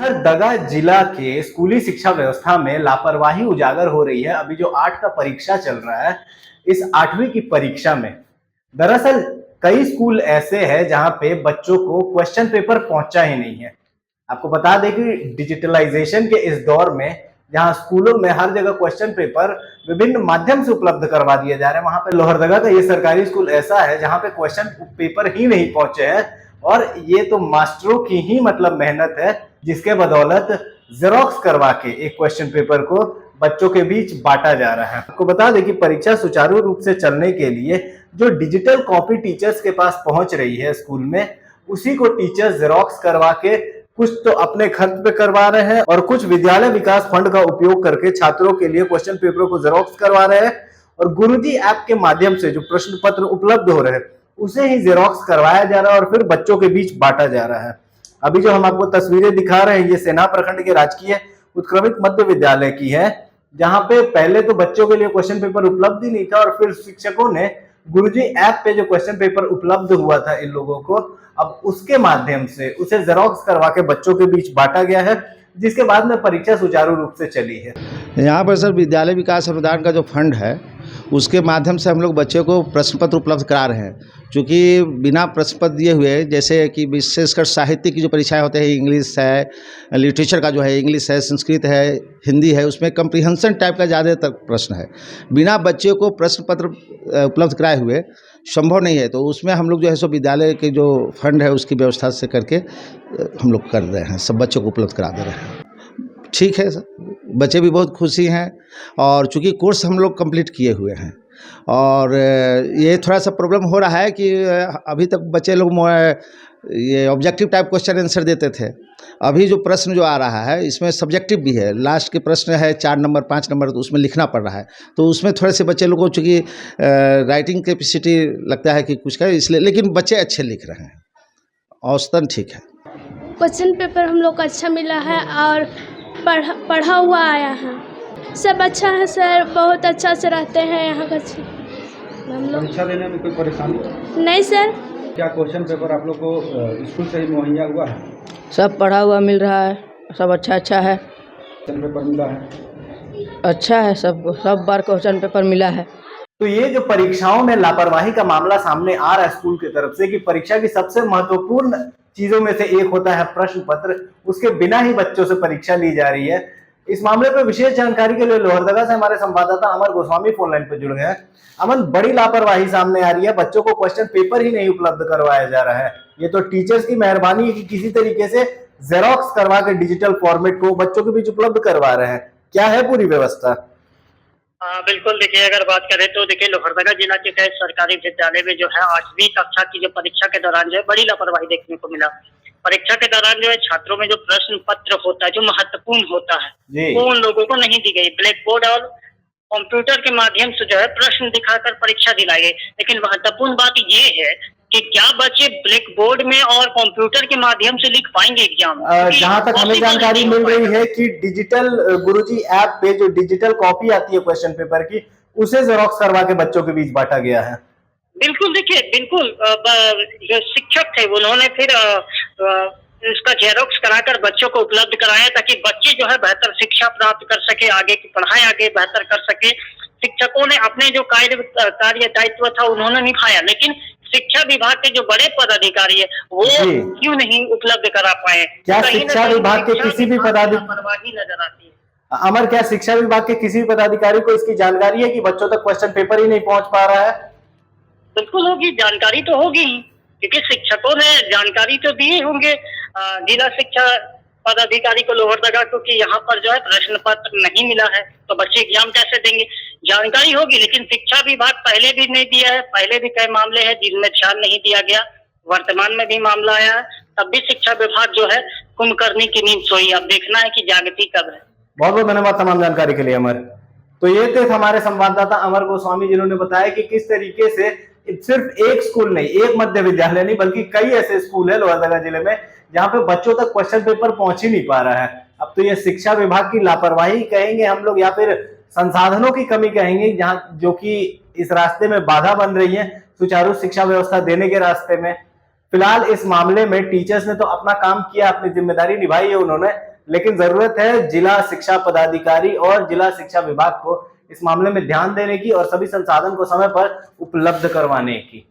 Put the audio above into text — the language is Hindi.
लोहरदगा जिला के स्कूली शिक्षा व्यवस्था में लापरवाही उजागर हो रही है। अभी जो 8 का परीक्षा चल रहा है, इस 8वीं की परीक्षा में दरअसल कई स्कूल ऐसे हैं जहां पे बच्चों को क्वेश्चन पेपर पहुंचा ही नहीं है। आपको बता दें कि डिजिटलाइजेशन के इस दौर में जहां स्कूलों में हर जगह क्वेश्चन पेपर विभिन्न माध्यम से उपलब्ध करवा दिए जा रहे हैं, वहां पे लोहरदगा का ये सरकारी स्कूल ऐसा है जहां पे क्वेश्चन पेपर ही नहीं पहुंचे हैं। और ये तो मास्टरों की ही मतलब मेहनत है, जिसके बदौलत जेरोक्स करवा के एक क्वेश्चन पेपर को बच्चों के बीच बांटा जा रहा है। आपको बता दें कि परीक्षा सुचारू रूप से चलने के लिए जो डिजिटल कॉपी टीचर्स के पास पहुंच रही है स्कूल में, उसी को टीचर्स जेरोक्स करवा के कुछ तो अपने खर्च पे करवा रहे हैं और कुछ विद्यालय विकास फंड का उपयोग करके छात्रों के लिए क्वेश्चन पेपरों को जेरोक्स करवा रहे हैं। और गुरुजी ऐप के माध्यम से जो प्रश्न पत्र उपलब्ध हो रहे हैं उसे ही जेरोक्स करवाया जा रहा है और फिर बच्चों के बीच बांटा जा रहा है। अभी जो हम आपको तस्वीरें दिखा रहे हैं, ये सेना प्रखंड के राजकीय उत्क्रमित मध्य विद्यालय की है, जहां पे पहले तो बच्चों के लिए क्वेश्चन पेपर उपलब्ध ही नहीं था और फिर शिक्षकों ने गुरुजी ऐप पे जो क्वेश्चन पेपर उपलब्ध हुआ था इन लोगों को, अब उसके माध्यम से उसे जेरोक्स करवा के बच्चों के बीच बांटा गया है, जिसके बाद में परीक्षा सुचारू रूप से चली है। यहाँ पर सर विद्यालय विकास अनुदान का जो फंड है उसके माध्यम से हम लोग बच्चों को प्रश्न पत्र उपलब्ध करा रहे हैं, क्योंकि बिना प्रश्न पत्र दिए हुए, जैसे कि विशेषकर साहित्य की जो परीक्षाएं होते हैं, इंग्लिश है, लिटरेचर का जो है इंग्लिश है, संस्कृत है, हिंदी है, उसमें कम्प्रीहेंशन टाइप का ज़्यादातर प्रश्न है। बिना बच्चे को प्रश्न पत्र उपलब्ध कराए हुए संभव नहीं है, तो उसमें हम लोग जो है सो विद्यालय के जो फंड है उसकी व्यवस्था से करके हम लोग कर रहे हैं, सब बच्चों को उपलब्ध करा दे रहे हैं। ठीक है सर, बच्चे भी बहुत खुशी हैं और चूँकि कोर्स हम लोग कंप्लीट किए हुए हैं और ये थोड़ा सा प्रॉब्लम हो रहा है कि अभी तक बच्चे लोग ये ऑब्जेक्टिव टाइप क्वेश्चन आंसर देते थे। अभी जो प्रश्न जो आ रहा है इसमें सब्जेक्टिव भी है, लास्ट के प्रश्न है 4 नंबर 5 नंबर, तो उसमें लिखना पड़ रहा है, तो उसमें थोड़े से बच्चे लोगों को चूँकि राइटिंग कैपेसिटी लगता है कि कुछ का, इसलिए, लेकिन बच्चे अच्छे लिख रहे हैं, औसतन ठीक है। क्वेश्चन पेपर हम लोग को अच्छा मिला है और पढ़ा हुआ आया है। सब अच्छा है सर, बहुत अच्छा से रहते हैं यहाँ का। हम लोग परीक्षा देने में कोई परेशानी नहीं सर। क्या क्वेश्चन पेपर आप लोग को स्कूल से ही मुहैया हुआ है? सब पढ़ा हुआ मिल रहा है, सब अच्छा है। क्वेश्चन पेपर मिला है? अच्छा है, सब बार क्वेश्चन पेपर मिला है। तो ये जो परीक्षाओं में लापरवाही का मामला सामने आ रहा है स्कूल की तरफ से कि परीक्षा की सबसे महत्वपूर्ण चीजों में से एक होता है प्रश्न पत्र, उसके बिना ही बच्चों से परीक्षा ली जा रही है। इस मामले पर विशेष जानकारी के लिए लोहरदगा से हमारे संवाददाता अमर गोस्वामी फोन लाइन पर जुड़ गए हैं। अमन, बड़ी लापरवाही सामने आ रही है, बच्चों को क्वेश्चन पेपर ही नहीं उपलब्ध करवाया जा रहा है। ये तो टीचर्स की मेहरबानी है कि किसी तरीके से जेरोक्स करवा के डिजिटल फॉर्मेट को बच्चों के बीच उपलब्ध करवा रहे हैं। क्या है पूरी व्यवस्था? बिल्कुल, देखिए अगर बात करें तो देखिए लोहरदगा जिला के कई सरकारी विद्यालय में जो है 8वीं कक्षा की जो परीक्षा के दौरान जो है बड़ी लापरवाही देखने को मिला। परीक्षा के दौरान जो है छात्रों में जो प्रश्न पत्र होता है, जो महत्वपूर्ण होता है, वो उन लोगों को नहीं दी गई। ब्लैक बोर्ड और कंप्यूटर के माध्यम से जो है प्रश्न दिखाकर परीक्षा दिलाई गई। लेकिन महत्वपूर्ण बात ये है कि क्या बच्चे ब्लैक बोर्ड में और कंप्यूटर के माध्यम से लिख पाएंगे एग्जाम? जहां तक हमें जानकारी मिल रही है कि डिजिटल गुरुजी ऐप पे जो डिजिटल कॉपी आती है क्वेश्चन पेपर की, उसे जेरोक्स करवा के बच्चों के बीच बांटा गया है। बिल्कुल, देखिए बिल्कुल, जो शिक्षक थे उन्होंने फिर इसका जेरोक्स कराकर बच्चों को उपलब्ध कराया ताकि बच्चे जो है बेहतर शिक्षा प्राप्त कर सके, आगे की पढ़ाई आगे बेहतर कर सके। शिक्षकों ने अपने जो कार्य दायित्व था उन्होंने निभाया, लेकिन शिक्षा विभाग के जो बड़े पदाधिकारी है वो क्यों नहीं उपलब्ध करा पाए? क्या शिक्षा विभाग के किसी भी पदाधिकारी नजर आती है? अमर, क्या शिक्षा विभाग के किसी भी पदाधिकारी को इसकी जानकारी है कि बच्चों तक क्वेश्चन पेपर ही नहीं पहुंच पा रहा है? बिल्कुल होगी, जानकारी तो होगी, क्योंकि शिक्षकों ने जानकारी तो दिए होंगे जिला शिक्षा पदाधिकारी को लोहरदगा को कि यहाँ पर जो है प्रश्न पत्र नहीं मिला है, तो बच्चे एग्जाम कैसे देंगे? जानकारी होगी, लेकिन शिक्षा विभाग पहले भी नहीं दिया है। पहले भी कई मामले हैं जिनमें ध्यान नहीं दिया गया, वर्तमान में भी मामला आया है, तब भी शिक्षा विभाग जो है कुंभकर्णी की नींद सोई। अब देखना है कि जागती कब है। बहुत बहुत धन्यवाद तमाम जानकारी के लिए अमर। तो ये थे हमारे संवाददाता अमर गोस्वामी, जिन्होंने बताया कि किस तरीके से सिर्फ एक स्कूल नहीं, एक मध्य विद्यालय नहीं, बल्कि कई ऐसे स्कूल है लोहरदगा जिले में जहां पे बच्चों तक क्वेश्चन पेपर पहुंच ही नहीं पा रहा है। अब तो ये शिक्षा विभाग की लापरवाही कहेंगे हम लोग या फिर संसाधनों की कमी कहेंगे, जहां जो कि इस रास्ते में बाधा बन रही है सुचारू शिक्षा व्यवस्था देने के रास्ते में। फिलहाल इस मामले में टीचर्स ने तो अपना काम किया, अपनी जिम्मेदारी निभाई है उन्होंने, लेकिन जरूरत है जिला शिक्षा पदाधिकारी और जिला शिक्षा विभाग को इस मामले में ध्यान देने की और सभी संसाधन को समय पर उपलब्ध करवाने की।